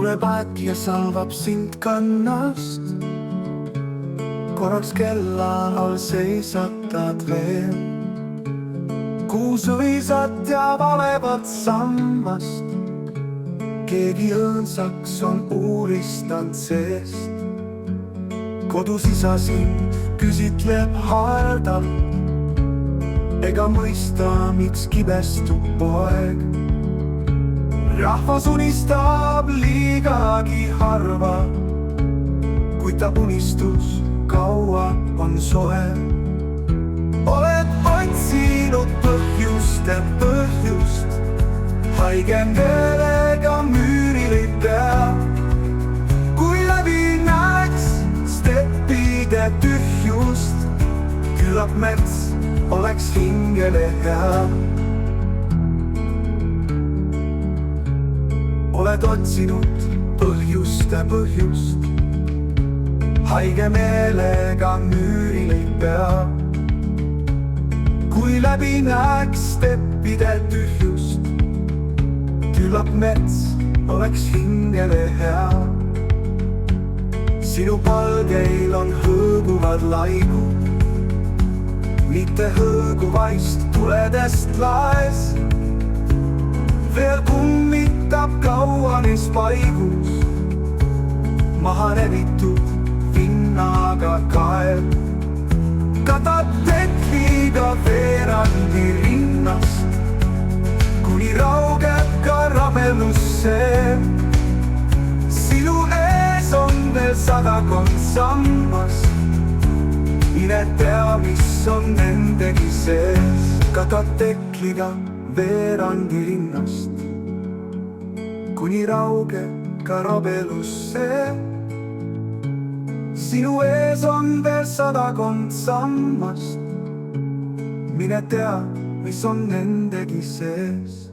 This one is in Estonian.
tuleb aeg ja salvab sind kannast. Korraks kella all seisatad veel, kuusuisat ja valevat sammast. Keegi õõnsaks on uuristanud seest. Kodus isa sind küsitleb hardalt, ega mõista, miks kibestub poeg. Rahvas unistab liigagi harva, kuid ta unistus kaua on soe. Oled otsinud põhjust, haige meelega müüril pea. Kui läbi näeks steppide tühjust, küllap mets oleks hingele hea. Oled otsinud põhjust, haige meelega müüril ei pea. Kui läbi näeks steppide tühjust, küllap mets oleks hingele hea. Sinu palgeil on hõõguvad laigud, mitte hõõguvaist tuledest laes. Veel kummitab kauanis paigus maha nevitud vinnaga kaev. Katad tekliga veerandi rinnast, kuni raugeb ka rabelusse. Sinu ees on veel sadakond sammast, mine tea, mis on nendegi sees. Katad tekliga veerandi rinnast, kuni raugeb ka rabelusse. Sinu ees on veel sadakond sammast, mine tea, mis on nendegi sees.